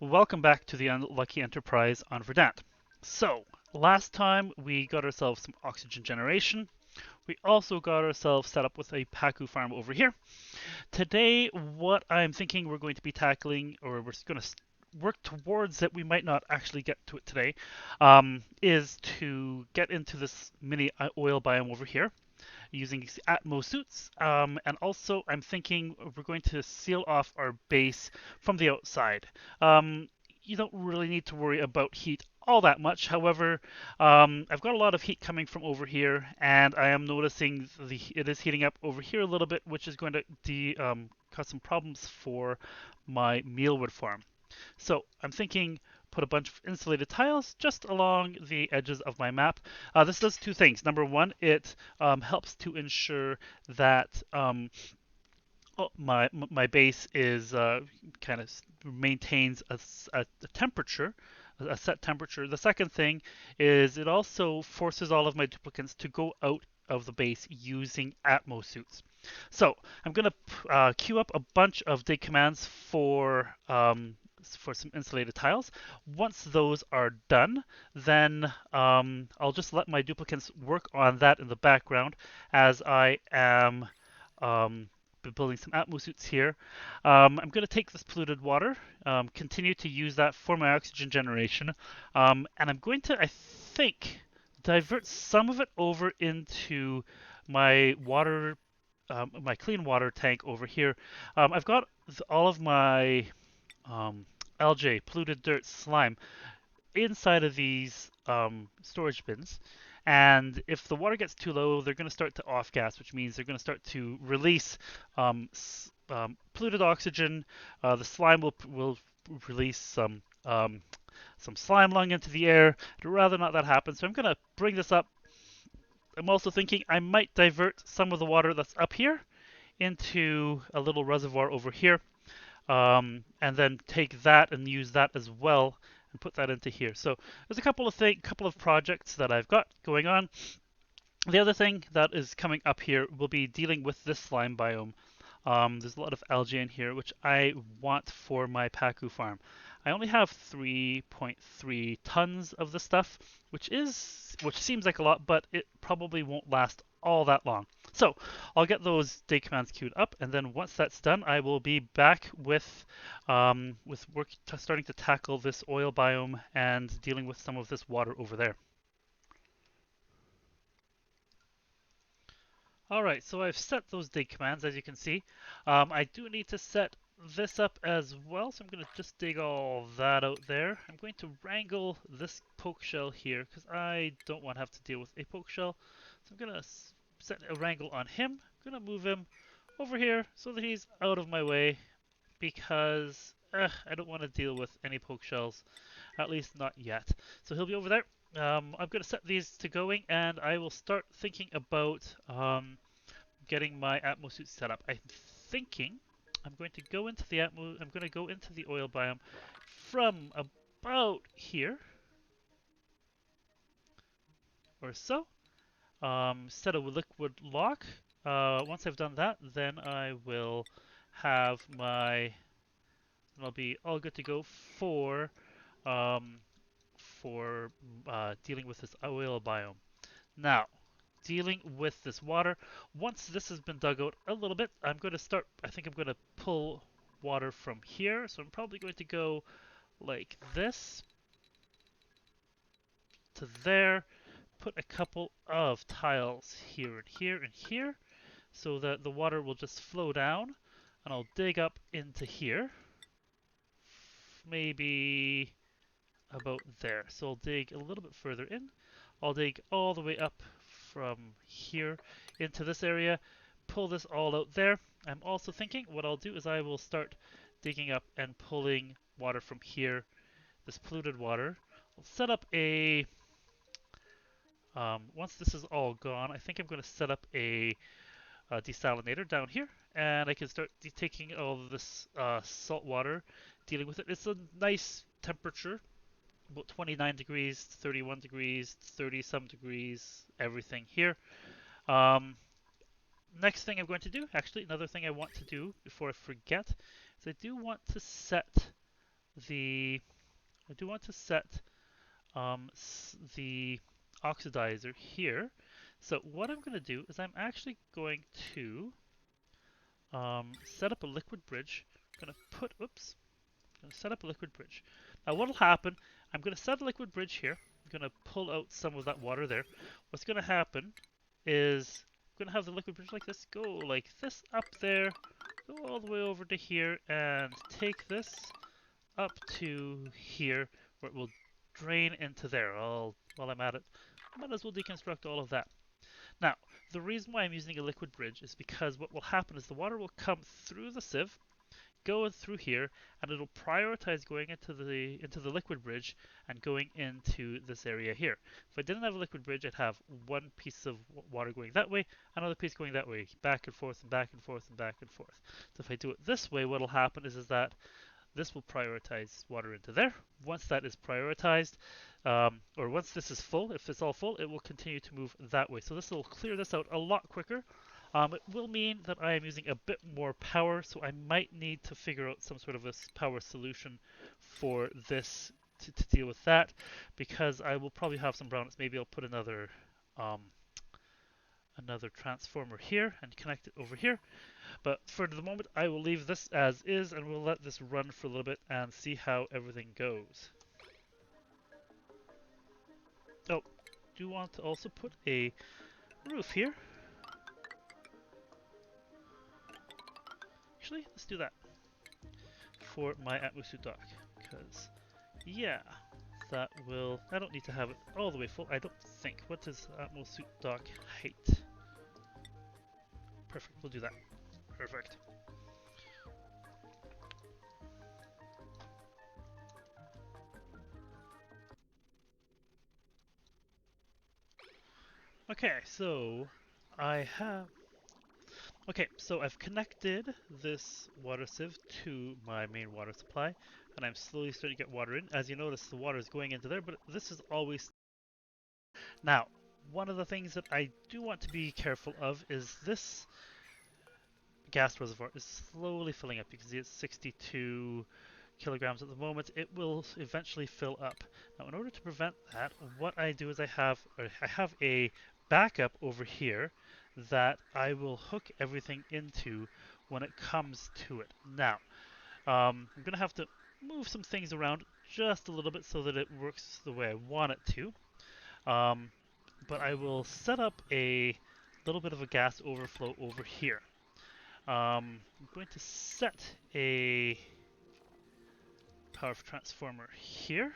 Welcome back to the Unlucky Enterprise on Verdante. So, last time we got ourselves some oxygen generation. We also got ourselves set up with a Pacu farm over here. Today, what I'm thinking we're going to be tackling, or we're going to work towards it, we might not actually get to it today, is to get into this mini oil biome over here using Atmo suits. And also, I'm thinking we're going to seal off our base from the outside. You don't really need to worry about heat all that much. However, I've got a lot of heat coming from over here, and I am noticing it is heating up over here a little bit, which is going to cause some problems for my mealwood farm. So I'm thinking put a bunch of insulated tiles just along the edges of my map. This does two things. Number one, it helps to ensure that my base is kind of maintains a temperature, a set temperature. The second thing is it also forces all of my duplicants to go out of the base using Atmo suits. So I'm going to queue up a bunch of dig commands for some insulated tiles. Once those are done, then I'll just let my duplicants work on that in the background as I am building some Atmo suits here. I'm going to take this polluted water, continue to use that for my oxygen generation, and I'm going to, I think, divert some of it over into my water, my clean water tank over here. I've got all of my algae, polluted dirt, slime inside of these storage bins. And if the water gets too low, they're going to start to off gas, which means they're going to start to release polluted oxygen. The slime will release some slime lung into the air. I'd rather not that happen, so I'm going to bring this up. I'm also thinking I might divert some of the water that's up here into a little reservoir over here, and then take that and use that as well and put that into here. So there's a couple of projects that I've got going on. The other thing that is coming up here will be dealing with this slime biome. There's a lot of algae in here, which I want for my Pacu farm. I only have 3.3 tons of the stuff, which seems like a lot, but it probably won't last all that long. So I'll get those day commands queued up, and then once that's done, I will be back with starting to tackle this oil biome and dealing with some of this water over there. All right, so I've set those dig commands, as you can see. I do need to set this up as well, so I'm going to just dig all that out there. I'm going to wrangle this poke shell here, because I don't want to have to deal with a poke shell. So I'm going to set a wrangle on him. I'm going to move him over here so that he's out of my way, because I don't want to deal with any poke shells, at least not yet. So he'll be over there. I'm going to set these to going, and I will start thinking about getting my Atmo suit set up. I'm thinking I'm going to go into the I'm going to go into the oil biome from about here or so. Set a liquid lock. Once I've done that, then I will have my. I'll be all good to go um, for dealing with this oil biome. Now, dealing with this water. Once this has been dug out a little bit, I think I'm going to pull water from here. So I'm probably going to go like this to there, put a couple of tiles here and here and here so that the water will just flow down, and I'll dig up into here, maybe about there. So I'll dig a little bit further in. I'll dig all the way up from here into this area, pull this all out there. I'm also thinking what I'll do is I will start digging up and pulling water from here, this polluted water. I'll set up once this is all gone, I think I'm going to set up a desalinator down here, and I can start taking all of this salt water, dealing with it. It's a nice temperature, about 29 degrees, 31 degrees, 30 some degrees, everything here. Um, Next thing I'm going to do, actually, another thing I want to do before I forget, is I do want to set I do want to set the oxidizer here. So what I'm going to do is I'm actually going to set up a liquid bridge. I'm going to put, oops, I'm going to set up a liquid bridge. Now what will happen, I'm going to set a liquid bridge here. I'm going to pull out some of that water there. What's going to happen is I'm going to have the liquid bridge like this, go like this up there, go all the way over to here, and take this up to here, where it will drain into there. While I'm at it, I might as well deconstruct all of that. Now, the reason why I'm using a liquid bridge is because what will happen is the water will come through the sieve, go through here, and it'll prioritize going into the liquid bridge and going into this area here. If I didn't have a liquid bridge, I'd have one piece of water going that way, another piece going that way, back and forth and back and forth and back and forth. So if I do it this way, what'll happen is that this will prioritize water into there. Once that is prioritized, or once this is full, if it's all full, it will continue to move that way. So this will clear this out a lot quicker. It will mean that I am using a bit more power, so I might need to figure out some sort of a power solution for this to deal with that, because I will probably have some brownness. Maybe I'll put another transformer here and connect it over here. But for the moment, I will leave this as is, and we'll let this run for a little bit and see how everything goes. Oh, do want to also put a roof here. Actually, let's do that for my Atmosuit dock, because yeah, that will. I don't need to have it all the way full. I don't think. What is Atmosuit dock height? Perfect. We'll do that. Perfect. Okay, so I have. Okay, so I've connected this water sieve to my main water supply, and I'm slowly starting to get water in. As you notice, the water is going into there, but this is always. Now, one of the things that I do want to be careful of is this gas reservoir is slowly filling up. You can see it's 62 kilograms at the moment. It will eventually fill up. Now, in order to prevent that, what I do is I have a backup over here that I will hook everything into when it comes to it. Now, I'm going to have to move some things around just a little bit so that it works the way I want it to. But I will set up a little bit of a gas overflow over here. I'm going to set a power transformer here.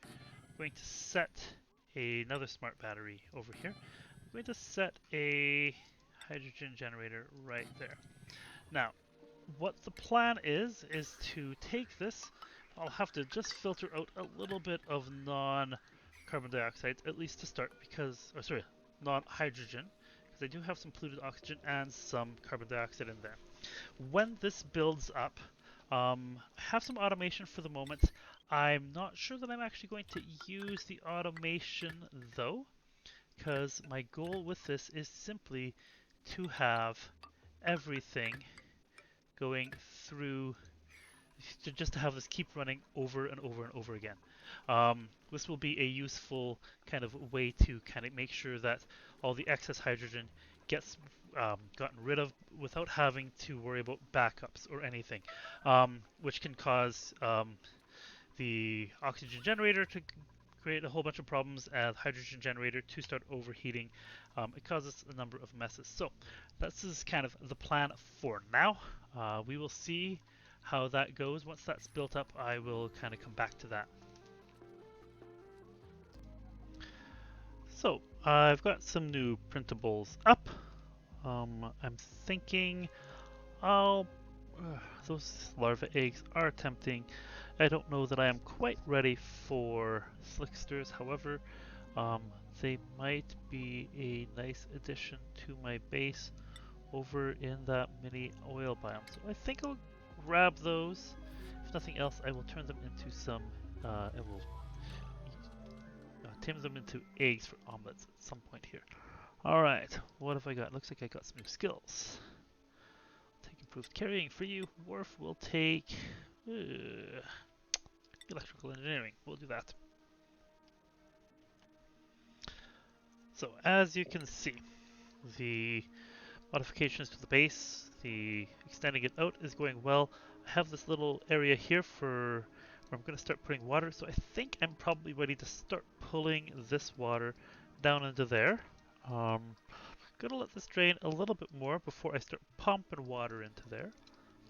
I'm going to set another smart battery over here. I'm going to set a hydrogen generator right there. Now, what the plan is to take this. I'll have to just filter out a little bit of non-carbon dioxide, at least to start, because, or sorry, non-hydrogen, because I do have some polluted oxygen and some carbon dioxide in there. When this builds up, I have some automation for the moment. I'm not sure that I'm actually going to use the automation though, because my goal with this is simply to have everything going through, just to have this keep running over and over and over again. This will be a useful kind of way to kind of make sure that all the excess hydrogen gets gotten rid of without having to worry about backups or anything, which can cause the oxygen generator to create a whole bunch of problems and the hydrogen generator to start overheating. It causes a number of messes. So this is kind of the plan for now. We will see how that goes. Once that's built up, I will kind of come back to that. So I've got some new printables up. I'm thinking those larva eggs are tempting. I don't know that I am quite ready for slicksters. However, they might be a nice addition to my base over in that mini oil biome. So I think I'll grab those. If nothing else, I will turn them into some. I will tame them into eggs for omelets at some point here. Alright, what have I got? Looks like I got some new skills. Take improved carrying for you. Worf will take Electrical engineering, we'll do that. So as you can see, the modifications to the base, the extending it out is going well. I have this little area here for where I'm going to start putting water, so I think I'm probably ready to start pulling this water down into there. Gonna let this drain a little bit more before I start pumping water into there.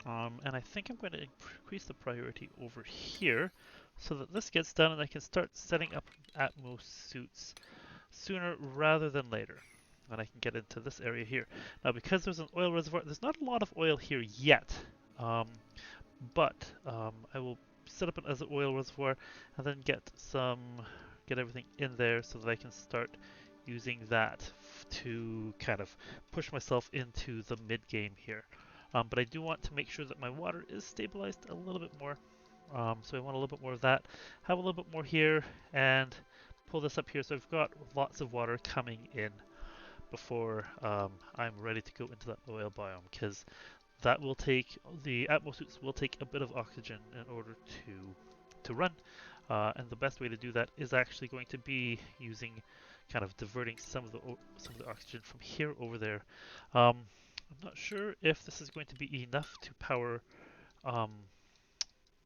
And I think I'm going to increase the priority over here so that this gets done and I can start setting up Atmos suits sooner rather than later. And I can get into this area here. Now, because there's an oil reservoir, there's not a lot of oil here yet, um, but I will set up it as an oil reservoir and then get everything in there so that I can start using that to kind of push myself into the mid game here. But I do want to make sure that my water is stabilized a little bit more. So I want a little bit more of that. Have a little bit more here and pull this up here so I've got lots of water coming in before I'm ready to go into that oil biome, because that will take, the atmosuits will take a bit of oxygen in order to run. And the best way to do that is actually going to be using kind of diverting some of the oxygen from here over there. I'm not sure if this is going to be enough to power um,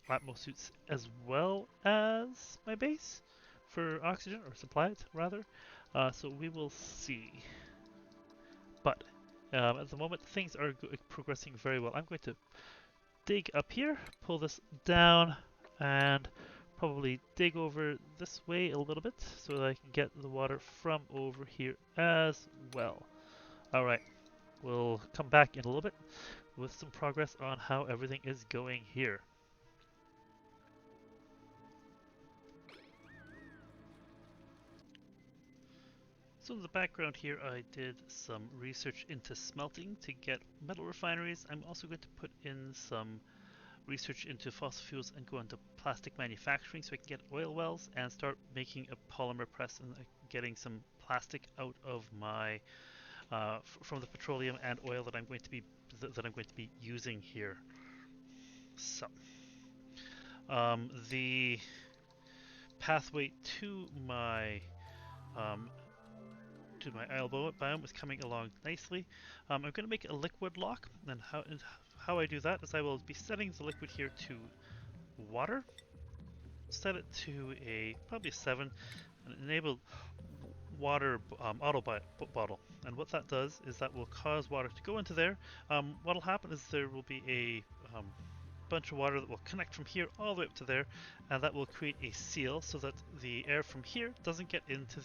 atmosuits as well as my base for oxygen, or supply it rather. So we will see. But at the moment, things are progressing very well. I'm going to dig up here, pull this down, and probably dig over this way a little bit so that I can get the water from over here as well. Alright, we'll come back in a little bit with some progress on how everything is going here. So in the background here, I did some research into smelting to get metal refineries. I'm also going to put in some research into fossil fuels and go into plastic manufacturing so I can get oil wells and start making a polymer press and getting some plastic out of my from the petroleum and oil that I'm going to be using here. So the pathway um, to my oil biome is coming along nicely. I'm going to make a liquid lock, and how I do that is I will be setting the liquid here to water, set it to probably 7, and enable water auto bottle. And what that does is that will cause water to go into there. What will happen is there will be a bunch of water that will connect from here all the way up to there, and that will create a seal so that the air from here doesn't get into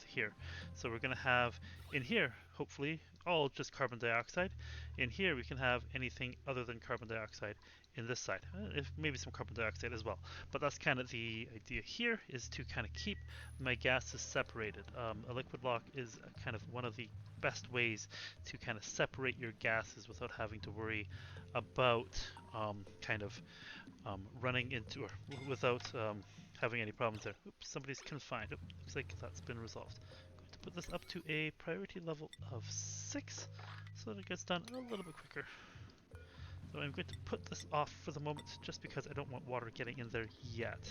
here. So we're going to have in here, hopefully, all just carbon dioxide. In here we can have anything other than carbon dioxide in this side, if maybe some carbon dioxide as well. But that's kind of the idea here, is to kind of keep my gases separated. A liquid lock is kind of one of the best ways to kind of separate your gases without having to worry about running into, or without having any problems there. Oops, somebody's confined. Oh, looks like that's been resolved. I'm going to put this up to a priority level of 6 so that it gets done a little bit quicker. So I'm going to put this off for the moment just because I don't want water getting in there yet.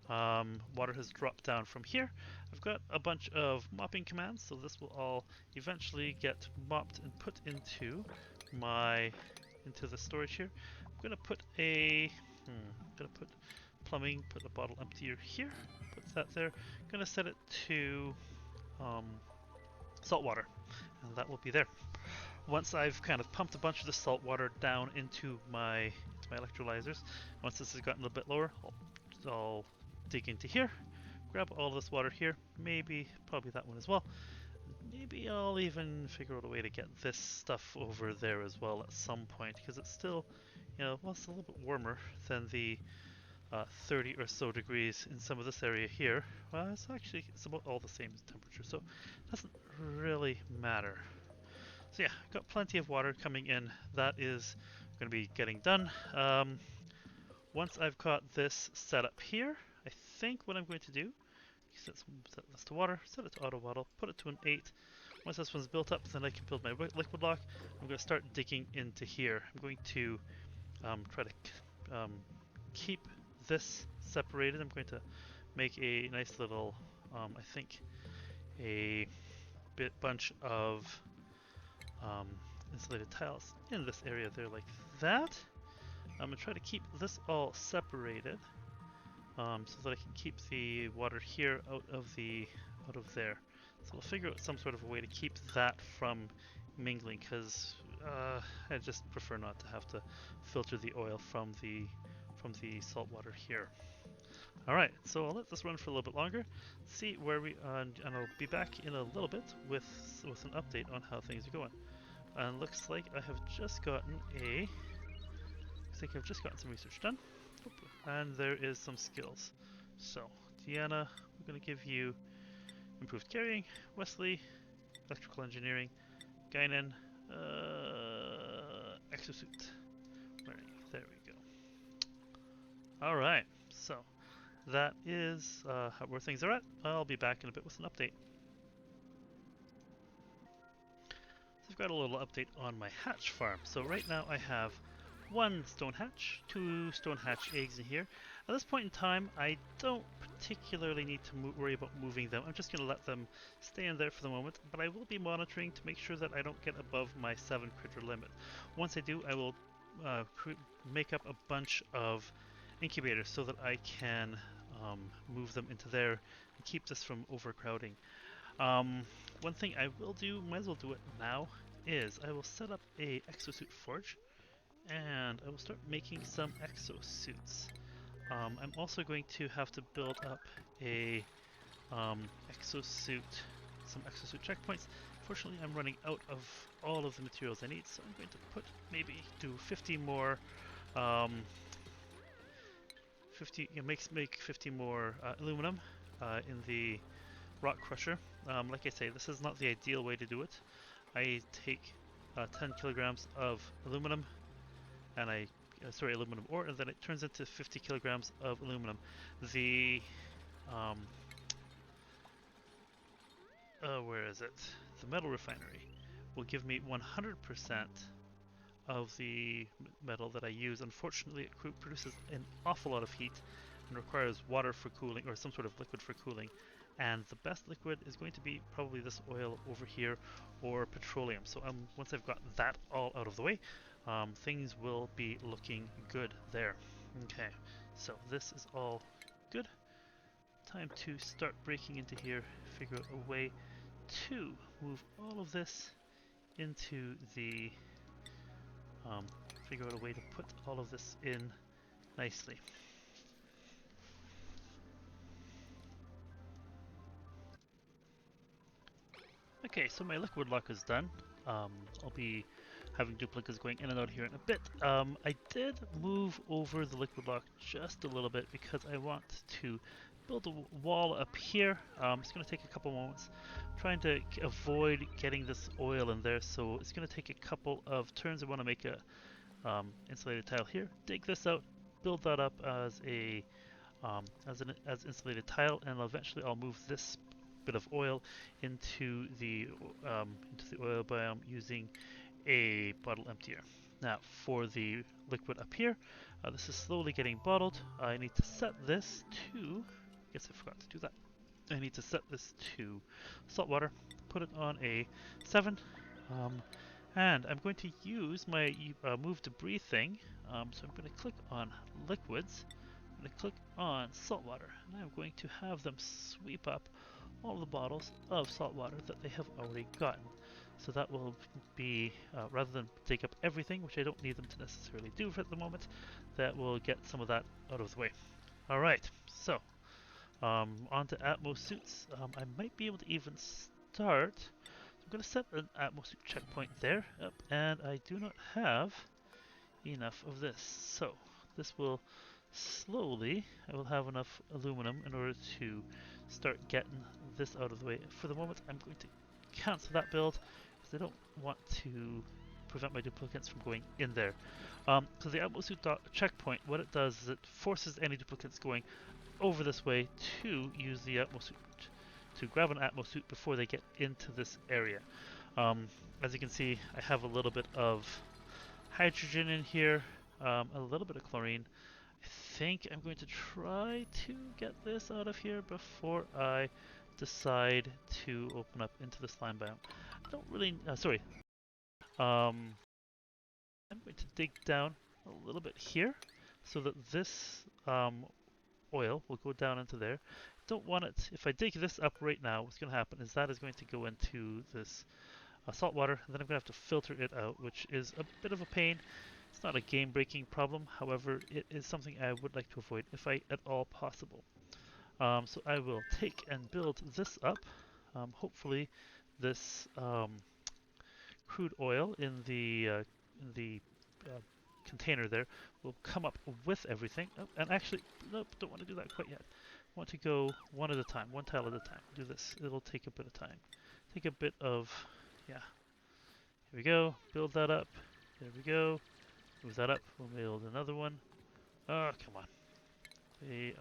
Water has dropped down from here. I've got a bunch of mopping commands, so this will all eventually get mopped and put into the storage here. I'm gonna put plumbing, put the bottle emptier here, put that there. I'm gonna set it to salt water, and that will be there. Once I've kind of pumped a bunch of the salt water down into my electrolyzers, once this has gotten a bit lower, I'll dig into here, grab all this water here, probably that one as well. Maybe I'll even figure out a way to get this stuff over there as well at some point, because it's still, well, it's a little bit warmer than the 30 or so degrees in some of this area here. Well, it's about all the same temperature, so it doesn't really matter. So yeah, got plenty of water coming in. That is going to be getting done. Once I've got this set up here, I think what I'm going to do, set this to water, set it to auto bottle, put it to an 8. Once this one's built up, then I can build my liquid lock. I'm going to start digging into here. I'm going to try to keep this separated, I'm going to make a nice little, I think, a bunch of insulated tiles in this area there like that. I'm going to try to keep this all separated so that I can keep the water here out of there. So I'll figure out some sort of a way to keep that from mingling, because I just prefer not to have to filter the oil from the salt water here. Alright, so I'll let this run for a little bit longer, see where we and I'll be back in a little bit with an update on how things are going. And looks like I have just gotten some research done. And there is some skills. So, Deanna, we're going to give you improved carrying. Wesley, electrical engineering. Guinan, exosuit. There we go. Alright, so that is where things are at. I'll be back in a bit with an update. So I've got a little update on my hatch farm. So right now I have 1 stone hatch, 2 stone hatch eggs in here. At this point in time, I don't particularly need to worry about moving them. I'm just going to let them stay in there for the moment, but I will be monitoring to make sure that I don't get above my 7 critter limit. Once I do, I will make up a bunch of incubators so that I can move them into there and keep this from overcrowding. One thing I will do, might as well do it now, is I will set up a exosuit forge and I will start making some exosuits. I'm also going to have to build up a some exosuit checkpoints. Fortunately, I'm running out of all of the materials I need, so I'm going to do 50 more. Make 50 more aluminum in the rock crusher. Like I say, this is not the ideal way to do it. I take 10 kilograms of aluminum and aluminum ore, and then it turns into 50 kilograms of aluminum. The where is it? The metal refinery will give me 100% of the metal that I use. Unfortunately, it produces an awful lot of heat and requires water for cooling, or some sort of liquid for cooling. And the best liquid is going to be probably this oil over here, or petroleum. So once I've got that all out of the way, things will be looking good there. Okay, so this is all good. Time to start breaking into here, figure out a way to move all of this into the figure out a way to put all of this in nicely. Okay, so my liquid lock is done. I'll be having duplicates going in and out here in a bit. I did move over the liquid lock just a little bit because I want to build a wall up here. It's going to take a couple moments. I'm trying to avoid getting this oil in there, so it's going to take a couple of turns. I want to make a insulated tile here, dig this out, build that up as a as insulated tile, and eventually I'll move this bit of oil into the oil biome using a bottle emptier. Now for the liquid up here, this is slowly getting bottled. I need to set this to, I guess I forgot to do that. I need to set this to salt water, put it on a 7, and I'm going to use my move debris thing. So I'm going to click on liquids, I'm going to click on salt water, and I'm going to have them sweep up all the bottles of salt water that they have already gotten. So that will be, rather than take up everything, which I don't need them to necessarily do at the moment, that will get some of that out of the way. Alright, so on to Atmos suits. I might be able to even start. I'm going to set an Atmos suit checkpoint there, and I do not have enough of this. So this will slowly, I will have enough aluminum in order to start getting this out of the way. For the moment, I'm going to cancel that build because I don't want to prevent my duplicates from going in there. So the Atmosuit checkpoint, what it does is it forces any duplicates going over this way to use the Atmosuit, to grab an Atmosuit before they get into this area. As you can see, I have a little bit of hydrogen in here, a little bit of chlorine. I think I'm going to try to get this out of here before I decide to open up into the slime biome. I don't really, sorry. I'm going to dig down a little bit here so that this oil will go down into there. Don't want it, if I dig this up right now, what's going to happen is that is going to go into this salt water, and then I'm going to have to filter it out, which is a bit of a pain. It's not a game-breaking problem, however, it is something I would like to avoid if at all possible. So I will take and build this up. Hopefully this crude oil in the uh, container there will come up with everything. Oh, and actually, nope, don't want to do that quite yet. I want to go one at a time, one tile at a time. Do this. It'll take a bit of time. Take a bit of, yeah. Here we go. Build that up. There we go. Move that up. We'll build another one. Oh, come on. They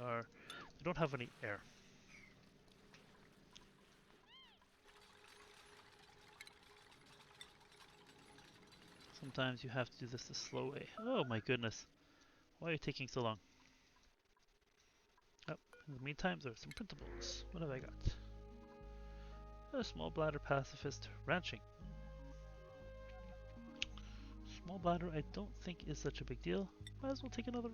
don't have any air. Sometimes you have to do this the slow way. Oh my goodness. Why are you taking so long? Oh, in the meantime, there are some printables. What have I got? A small bladder pacifist ranching. Small bladder I don't think is such a big deal. Might as well take another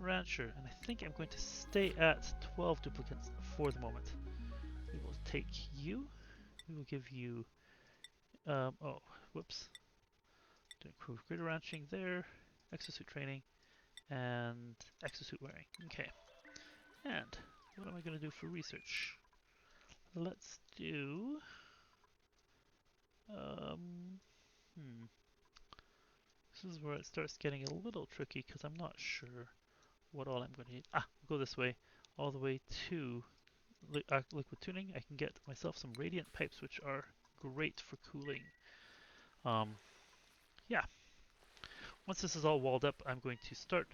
rancher. And I think I'm going to stay at 12 duplicates for the moment. We will take you. We will give you... oh, whoops. Doing crew greater ranching there. Exosuit training. And exosuit wearing. Okay. And what am I going to do for research? Let's do... This is where it starts getting a little tricky because I'm not sure what all I'm going to need. Ah, we'll go this way, all the way to liquid tuning. I can get myself some radiant pipes, which are great for cooling. Yeah. Once this is all walled up, I'm going to start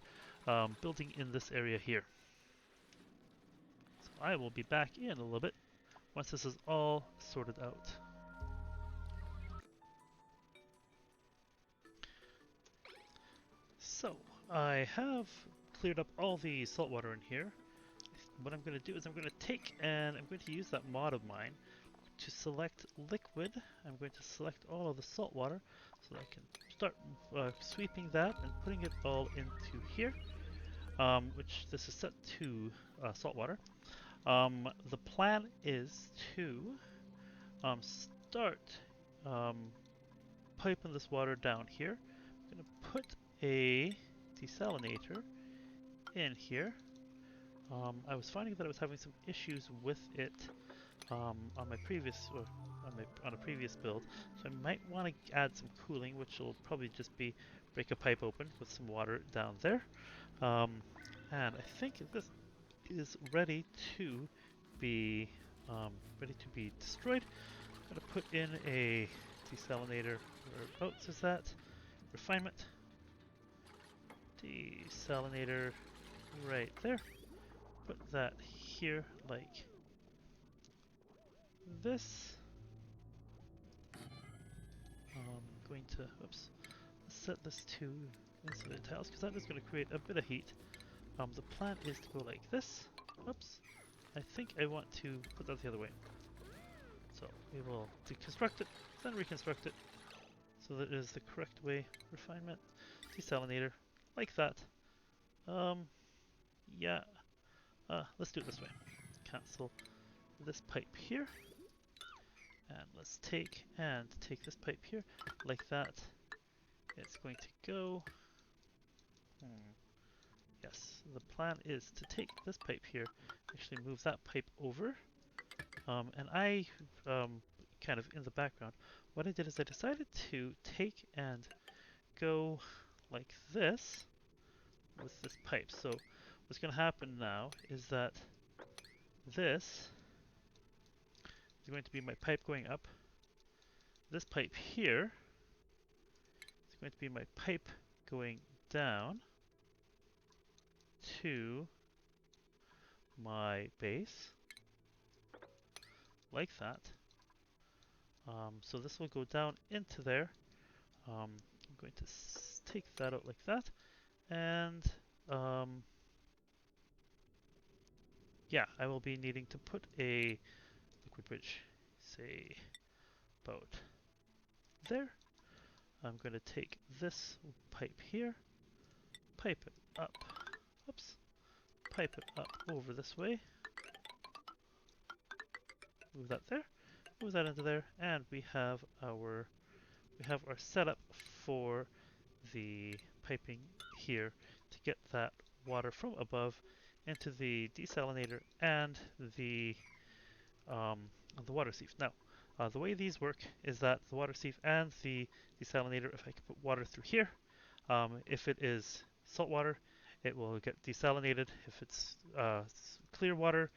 building in this area here. So I will be back in a little bit once this is all sorted out. So, I have cleared up all the salt water in here. What I'm going to do is I'm going to take and I'm going to use that mod of mine to select liquid. I'm going to select all of the salt water so that I can start sweeping that and putting it all into here, which this is set to salt water. The plan is to start piping this water down here. I'm going to put a desalinator in here. I was finding that I was having some issues with it on my previous on a previous build, so I might want to add some cooling, which will probably just be break a pipe open with some water down there. And I think this is ready to be destroyed. I'm gonna put in a desalinator. Whereabouts is that? Refinement. Desalinator right there. Put that here like this. I'm going to, oops, set this to insulated tiles because that is going to create a bit of heat. The plan is to go like this. Oops, I think I want to put that the other way. So we will deconstruct it, then reconstruct it, so that it is the correct way. Refinement, desalinator, like that. Yeah, let's do it this way. Cancel this pipe here. And let's take this pipe here, like that. It's going to go... Yes, the plan is to take this pipe here, actually move that pipe over. And I, kind of in the background, what I did is I decided to take and go like this with this pipe. So what's going to happen now is that this is going to be my pipe going up. This pipe here is going to be my pipe going down to my base, like that. So this will go down into there. I'm going to take that out like that, and yeah, I will be needing to put a liquid bridge, say, about there. I'm going to take this pipe here, pipe it up, oops, pipe it up over this way, move that there, move that into there, and we have our setup for the piping here to get that water from above into the desalinator and the water sieve. Now, the way these work is that the water sieve and the desalinator, if I can put water through here, if it is salt water, it will get desalinated. If it's clear water,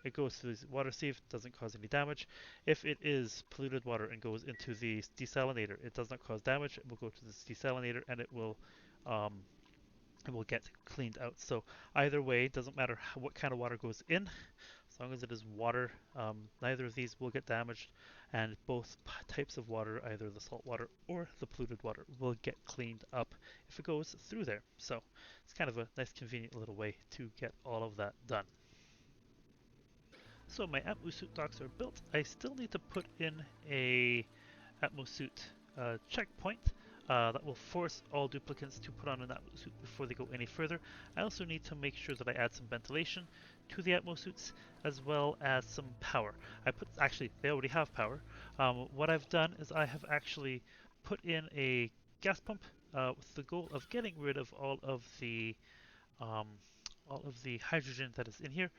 it goes to the water sieve, doesn't cause any damage. If it is polluted water and goes into the desalinator, it does not cause damage. It will go to the desalinator and um, it will get cleaned out. So either way, it doesn't matter what kind of water goes in, as long as it is water, neither of these will get damaged, and both types of water, either the salt water or the polluted water, will get cleaned up if it goes through there. So it's kind of a nice convenient little way to get all of that done. So my Atmosuit docks are built. I still need to put in a Atmosuit checkpoint that will force all duplicants to put on an Atmosuit before they go any further. I also need to make sure that I add some ventilation to the Atmosuits as well as some power. Actually, they already have power. What I've done is I have actually put in a gas pump with the goal of getting rid of um, all of the hydrogen that is in here.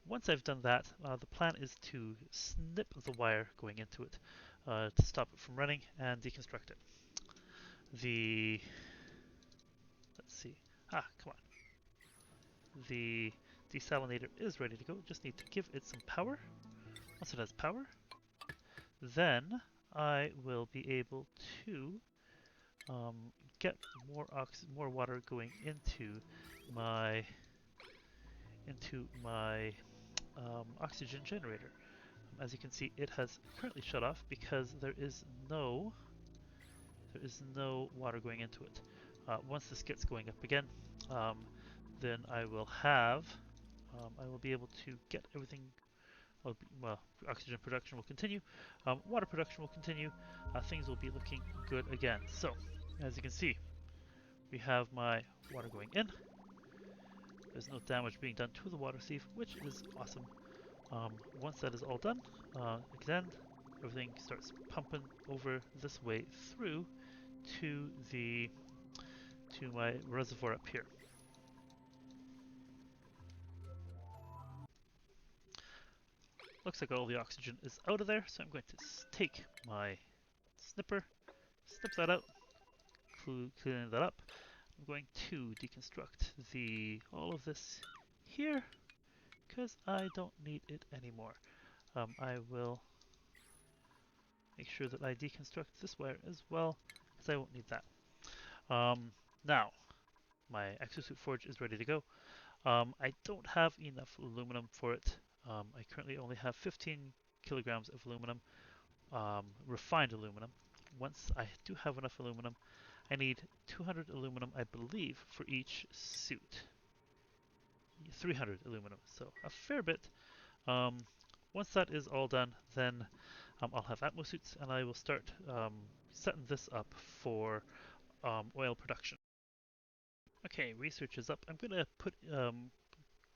Once I've done that, the plan is to snip the wire going into it to stop it from running and deconstruct it. Let's see, come on. The desalinator is ready to go, just need to give it some power. Once it has power, then I will be able to get more water going into my oxygen generator. As you can see, it has currently shut off because there is no water going into it. Once this gets going up again, then I will be able to get everything. Well, oxygen production will continue, water production will continue, things will be looking good again. So, as you can see, we have my water going in. There's no damage being done to the water sieve, which is awesome. Once that is all done, again, everything starts pumping over this way through to my reservoir up here. Looks like all the oxygen is out of there, so I'm going to take my snipper, snip that out, clean that up. I'm going to deconstruct all of this here because I don't need it anymore. I will make sure that I deconstruct this wire as well because I won't need that. Now, my exosuit forge is ready to go. I don't have enough aluminum for it. I currently only have 15 kilograms of aluminum, refined aluminum. Once I do have enough aluminum, I need 200 aluminum, I believe, for each suit. 300 aluminum, so a fair bit. Once that is all done, then I'll have Atmosuits and I will start setting this up for oil production. Okay, research is up. I'm going to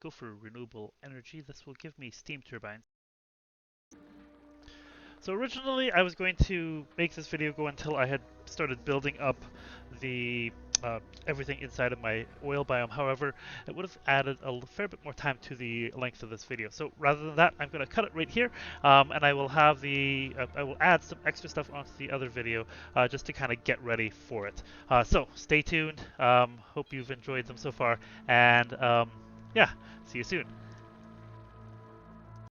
go for renewable energy. This will give me steam turbines. So originally I was going to make this video go until I had started building up the everything inside of my oil biome. However, it would have added a fair bit more time to the length of this video. So rather than that, I'm going to cut it right here, and I will have I will add some extra stuff onto the other video just to kind of get ready for it. So stay tuned. Hope you've enjoyed them so far, and yeah, see you soon.